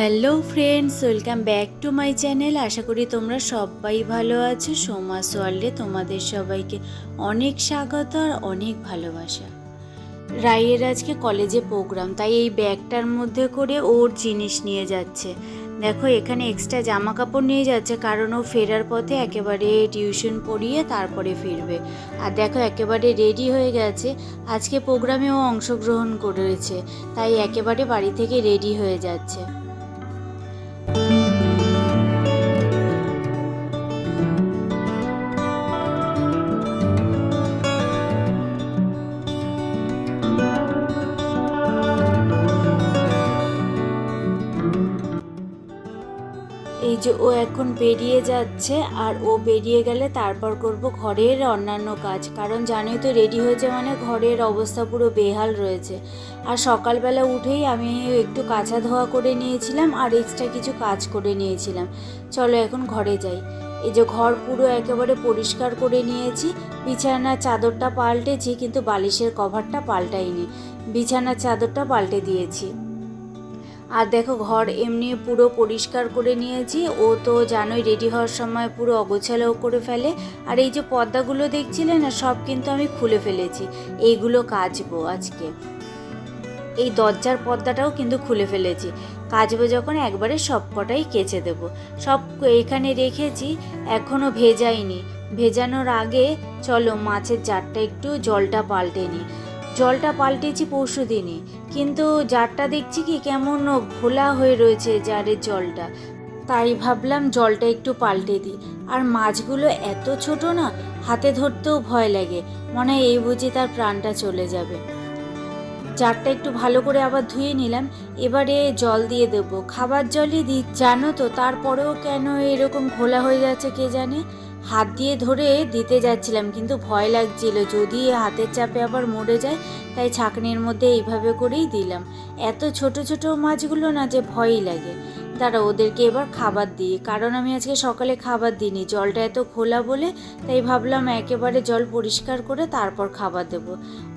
Hello friends, welcome back to my channel. আশা করি তোমরা সবাই ভালো আছো। সোমাস ওয়ার্ল্ডে তোমাদের সবাইকে অনেক স্বাগত আর অনেক ভালোবাসা। রাইয়ের আজকে কলেজে প্রোগ্রাম, তাই এই ব্যাগটার মধ্যে করে ওর জিনিস নিয়ে যাচ্ছে। দেখো, এখানে এক্সট্রা জামা কাপড় নিয়ে যাচ্ছে, কারণ ও ফেরার পথে একেবারে টিউশন পড়িয়ে তারপরে ফিরবে। আর দেখো, একেবারে রেডি হয়ে গেছে। আজকে প্রোগ্রামে ও অংশগ্রহণ করেছে, তাই একেবারে বাড়ি থেকে রেডি হয়ে যাচ্ছে। এই যে ও এখন বেরিয়ে যাচ্ছে, আর ও বেরিয়ে গেলে তারপর করব ঘরের অন্যান্য কাজ, কারণ জানোই তো রেডি হয়েছে মানে ঘরের অবস্থা পুরো বেহাল রয়েছে। আর সকালবেলা উঠেই আমি একটু কাচা ধোয়া করে নিয়েছিলাম আর এক্সট্রা কিছু কাজ করে নিয়েছিলাম। চলো এখন ঘরে যাই। এই যে ঘর পুরো একেবারে পরিষ্কার করে নিয়েছি। বিছানার চাদরটা পাল্টেছি, কিন্তু বালিশের কভারটা পাল্টাইনি। বিছানার চাদরটা পাল্টে দিয়েছি। আর দেখো, ঘর এমনি পুরো পরিষ্কার করে নিয়েছি। ও তো জানোই রেডি হওয়ার সময় পুরো অগোছালো করে ফেলে। আর এই যে পর্দাগুলো দেখছিলে না, সব কিন্তু আমি খুলে ফেলেছি। এইগুলো কাচবো আজকে। এই দরজার পর্দাটাও কিন্তু খুলে ফেলেছি। কাচবো যখন একবারে সব কটাই কেচে দেবো। সব এখানে রেখেছি, এখনও ভেজাইনি। ভেজানোর আগে চলো মাছের জারটা একটু জলটা পাল্টে নিই। জলটা পাল্টেছি পরশু দিনই, কিন্তু জারটা দেখছি কি কেমন ঘোলা হয়ে রয়েছে জারের জলটা। তাই ভাবলাম জলটা একটু পাল্টে দিই। আর মাছগুলো এত ছোট না, হাতে ধরতেও ভয় লাগে, মনে হয় এই বুঝি তার প্রাণটা চলে যাবে। জারটা একটু ভালো করে আবার ধুয়ে নিলাম। এবারে জল দিয়ে দেবো, খাবার জলই দিই জানো তো, তারপরেও কেন এরকম ঘোলা হয়ে যাচ্ছে কে জানে। হাত দিয়ে ধরে দিতে যাচ্ছিলাম, কিন্তু ভয় লাগছিল যদি হাতের চাপে আবার মরে যায়, তাই ছাঁকনির মধ্যে এইভাবে করেই দিলাম। এত ছোট ছোট মাছগুলো না যে ভয়ই লাগে। তারা ওদেরকে এবার খাবার দিই, কারণ আমি আজকে সকালে খাবার দিইনি, জলটা এত ঘোলা বলে। তাই ভাবলাম একেবারে জল পরিষ্কার করে তারপর খাবার দেব।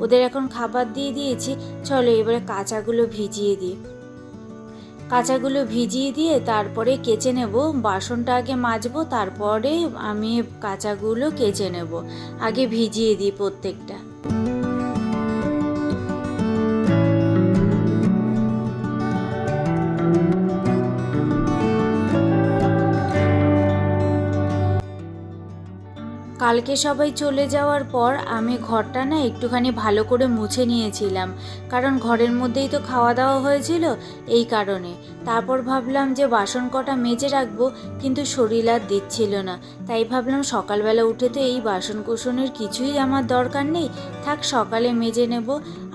ওদের এখন খাবার দিয়ে দিয়েছি। চলো এবারে কাঁচাগুলো ভিজিয়ে দিই। কাঁচাগুলো ভিজিয়ে দিয়ে তারপরে কেচে নেব। বাসনটা আগে মাজবো, তারপরে আমি কাঁচাগুলো কেচে নেব। আগে ভিজিয়ে দিই প্রত্যেকটা। কালকে সবাই চলে যাওয়ার পর আমি ঘরটা না একটুখানি ভালো করে মুছে নিয়েছিলাম, কারণ ঘরের মধ্যেই তো খাওয়া দাওয়া হয়েছিল, এই কারণে। তারপর ভাবলাম যে বাসন কটা মেজে রাখবো, কিন্তু শরীর আর দিচ্ছিল না। তাই ভাবলাম সকালবেলা উঠে তো এই বাসন কোসনের কিছুই আমার দরকার নেই, থাক সকালে মেজে নেব।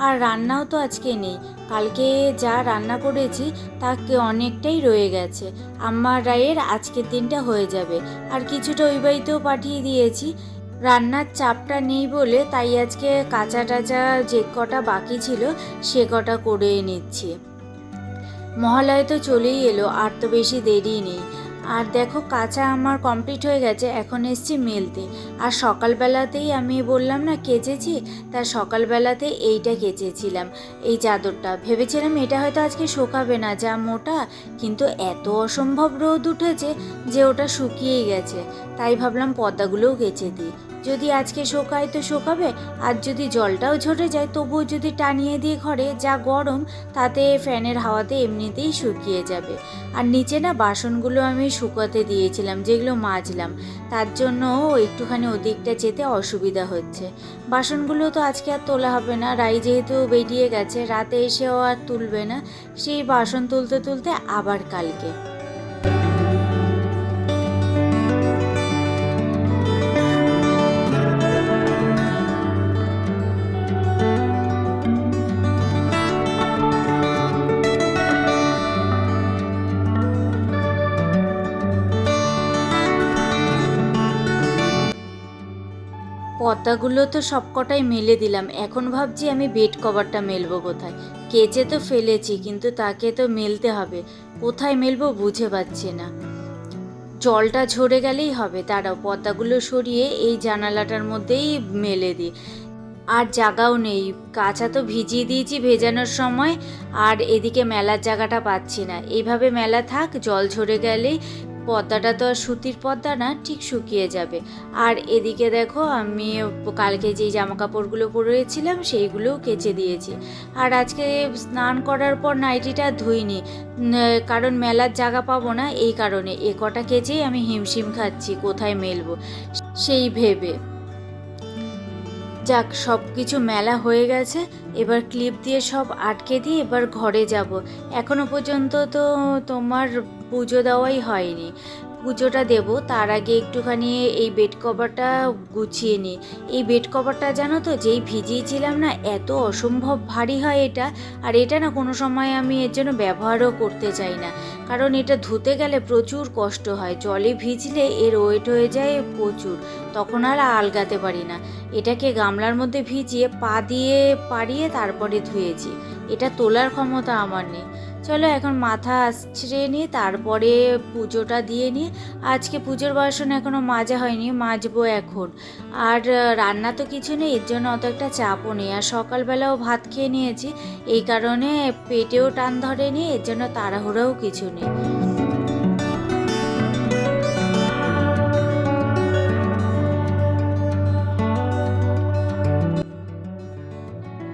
আর রান্নাও তো আজকে নেই, কালকে যা রান্না করেছি তাকে অনেকটাই রয়ে গেছে। আমার রায়ের আজকের দিনটা হয়ে যাবে। আর কিছুটা ওই বাড়িতেও পাঠিয়ে দিয়েছি। রান্নার চাপটা নেই বলে তাই আজকে কাঁচা টাচা যে কটা বাকি ছিল সে কটা করে নিচ্ছি। মহালয়া তো চলেই এলো, আর তো বেশি দেরি নেই। আর দেখো, কাঁচা আমার কমপ্লিট হয়ে গেছে, এখন এসছি মেলতে। আর সকালবেলাতেই আমি বললাম না কেচেছি, তার সকালবেলাতে এইটা কেচেছিলাম। এই চাদরটা ভেবেছিলাম এটা হয়তো আজকে শুকাবে না, যা মোটা, কিন্তু এত অসম্ভব রোদ উঠেছে যে ওটা শুকিয়েই গেছে। তাই ভাবলাম পর্দাগুলোও কেচে দিই, যদি আজকে শোকায় তো শোকাবে, আর যদি জলটাও ঝরে যায় তবুও যদি টানিয়ে দিয়ে ঘরে, যা গরম, তাতে ফ্যানের হাওয়াতে এমনিতেই শুকিয়ে যাবে। আর নিচে না বাসনগুলো আমি শুকাতে দিয়েছিলাম, যেগুলো মাজলাম, তার জন্য একটুখানি ওদিকটা যেতে অসুবিধা হচ্ছে। বাসনগুলো তো আজকে আর তোলা হবে না, রাই যেহেতু বেরিয়ে গেছে, রাতে এসেও আর তুলবে না। সেই বাসন তুলতে তুলতে আবার কালকে। পর্দাগুলো তো সবকটাই মেলে দিলাম, এখন ভাবছি আমি বেড কভারটা মেলবো কোথায়। কেচে তো ফেলেছি, কিন্তু তাকে তো মেলতে হবে, কোথায় মেলবো বুঝে পাচ্ছি না। জলটা ঝরে গেলেই হবে, দাঁড়াও পর্দাগুলো সরিয়ে এই জানালাটার মধ্যেই মেলে দিই। আর জায়গাও নেই, কাঁচা তো ভিজিয়ে দিয়েছি ভেজানোর সময়, আর এদিকে মেলার জায়গাটা পাচ্ছি না। এইভাবে মেলা থাক, জল ঝরে গেলেই পর্দাটা তো আর সুতির পর্দা না, ঠিক শুকিয়ে যাবে। আর এদিকে দেখো আমি কালকে যেই জামা কাপড়গুলো পরেছিলাম সেইগুলোও কেচে দিয়েছি। আর আজকে স্নান করার পর নাইটিটা ধুইনি, কারণ মেলার জায়গা পাবো না, এই কারণে এ কটা কেচেই আমি হিমশিম খাচ্ছি কোথায় মেলবো সেই ভেবে। যাক, সব কিছু মেলা হয়ে গেছে, এবার ক্লিপ দিয়ে সব আটকে দিয়ে এবার ঘরে যাব। এখনো পর্যন্ত তো তোমার পুজো দেওয়াই হয়নি, পুজোটা দেব তার আগে একটুখানি এই বেড কভারটা গুছিয়ে নিই। এই বেড কভারটা জানো তো, যেই ভিজিয়েছিলাম না, এত অসম্ভব ভারী হয় এটা। আর এটা না কোনো সময় আমি এর জন্য ব্যবহারও করতে চাই না, কারণ এটা ধুতে গেলে প্রচুর কষ্ট হয়। জলে ভিজলে এর ওয়েট হয়ে যায় প্রচুর, তখন আর আলগাতে পারি না। এটাকে গামলার মধ্যে ভিজিয়ে পা দিয়ে পাড়িয়ে তারপরে ধুয়েছি, এটা তোলার ক্ষমতা আমার নেই। চলো এখন মাথা আছড়ে নিই, তারপরে পুজোটা দিয়ে নিই। আজকে পুজোর বাসন এখনও মাজা হয়নি, মাজবো এখন। আর রান্না তো কিছু নেই, এর জন্য অত একটা চাপও নেই। আর সকালবেলাও ভাত খেয়ে নিয়েছি, এই কারণে পেটেও টান ধরেনি, এর জন্য তাড়াহুড়োও কিছু নেই।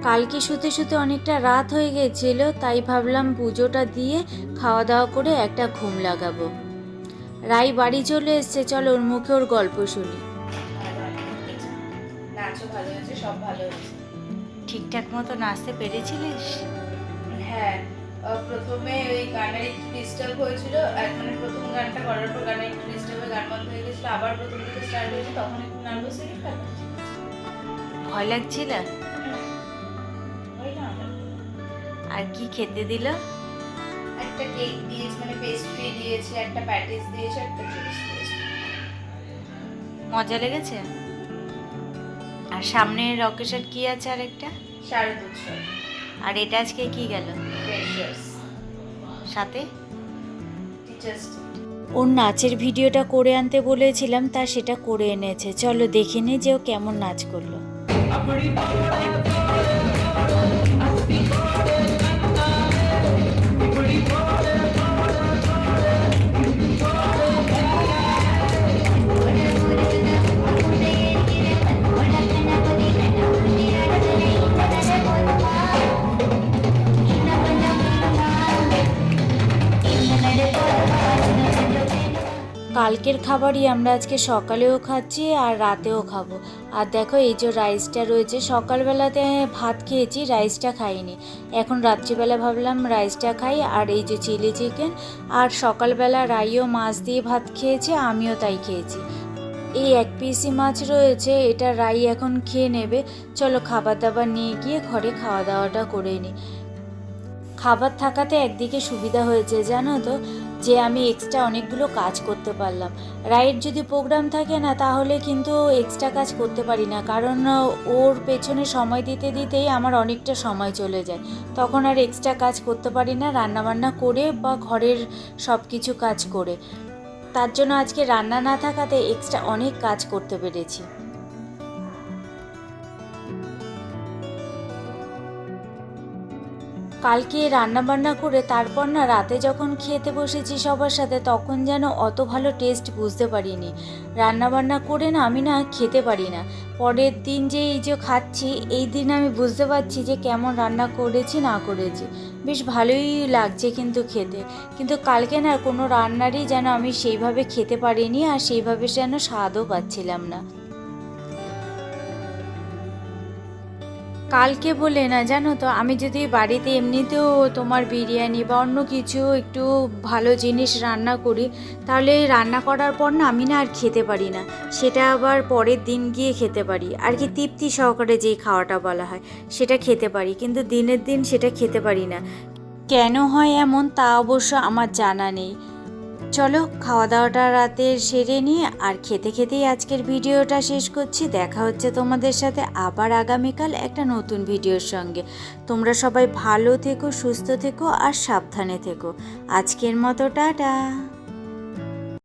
কালকে শুতে শুতে অনেকটা রাত হয়ে গেছিল, তাই ভাবলাম পুজোটা দিয়ে খাওয়া দাওয়া করে একটা ঘুম লাগাবো। রাই বাড়ি চলে এসছে, চলো ওর মুখে ওর গল্প শুনি। নাচও ভালো হয়েছে, সব ভালো হয়েছে। ঠিকঠাক মতো নাচতে পেরেছিলিস? হ্যাঁ, প্রথমে ওই গানের একটু ডিস্টার্ব হয়েছিল, মানে প্রথম গানটা করার পর গানের একটু ডিস্টার্ব হয়ে গান বন্ধ হয়ে গেছিল, আবার প্রথম থেকে স্টার্ট হয়েছে, তখন একটু নার্ভাস হয়ে গেছিল। ভয় লাগছিল? আর কি খেতে দিল? একটা কেক দিয়েছে, মানে পেস্ট্রি দিয়েছে, একটা প্যাটিস দিয়েছে, একটা জুস দিয়েছে। মজা লেগেছে? আর সামনের অকেশন কি আছে? আর একটা শারদ উৎসব। আর এটা আজকে কি গেল সাথে? Teachers day. ওর নাচের ভিডিওটা করে আনতে বলেছিলাম, তা সেটা করে এনেছে। চলো দেখে নে যে ও কেমন নাচ করলো। কালকের খাবারই আমরা আজকে সকালেও খাচ্ছি আর রাতেও খাবো। আর দেখো এই যে রাইসটা রয়েছে, সকালবেলাতে ভাত খেয়েছি, রাইসটা খাইনি। এখন রাত্রিবেলা ভাবলাম রাইসটা খাই। আর এই যে চিলি চিকেন, আর সকালবেলা রাইও মাছ দিয়ে ভাত খেয়েছে, আমিও তাই খেয়েছি। এই এক পিসি মাছ রয়েছে, এটা রাই এখন খেয়ে নেবে। চলো খাবার দাবার নিয়ে গিয়ে ঘরে খাওয়া দাওয়াটা করে নিই। খাবার থাকাতে একদিকে সুবিধা হয়েছে জানো তো, যে আমি এক্সট্রা অনেকগুলো কাজ করতে পারলাম। রাইড যদি প্রোগ্রাম থাকে না, তাহলে কিন্তু এক্সট্রা কাজ করতে পারি না, কারণ ওর পেছনে সময় দিতে দিতেই আমার অনেকটা সময় চলে যায়। তখন আর এক্সট্রা কাজ করতে পারি না রান্নাবান্না করে বা ঘরের সব কিছু কাজ করে। তার জন্য আজকে রান্না না থাকাতে এক্সট্রা অনেক কাজ করতে পেরেছি। কালকে রান্নাবান্না করে তারপর না রাতে যখন খেতে বসেছি সবার সাথে, তখন যেন অত ভালো টেস্ট বুঝতে পারিনি। রান্নাবান্না করে না আমি না খেতে পারি না। পরের দিন যে এই যে খাচ্ছি, এই দিন আমি বুঝতে পারছি যে কেমন রান্না করেছি না করেছি। বেশ ভালোই লাগছে কিন্তু খেতে, কিন্তু কালকে না কোনো রান্নারই যেন আমি সেইভাবে খেতে পারিনি, আর সেইভাবে যেন স্বাদও পাচ্ছিলাম না। কালকে বলে না জানো তো, আমি যদি বাড়িতে এমনিতেও তোমার বিরিয়ানি বা অন্য কিছু একটু ভালো জিনিস রান্না করি, তাহলে রান্না করার পর না আমি না আর খেতে পারি না। সেটা আবার পরের দিন গিয়ে খেতে পারি, আর কি তৃপ্তি সহকারে যেই খাওয়াটা বলা হয় সেটা খেতে পারি, কিন্তু দিনের দিন সেটা খেতে পারি না। কেন হয় এমন তা অবশ্য আমার জানা নেই। চলো খাওয়া দাওয়াটা রাতে সেরে নিয়ে আর খেতে খেতেই আজকের ভিডিওটা শেষ করছি। দেখা হচ্ছে তোমাদের সাথে আবার আগামীকাল একটা নতুন ভিডিওর সঙ্গে। তোমরা সবাই ভালো থেকো, সুস্থ থেকো আর সাবধানে থেকো। আজকের মতো টাটা।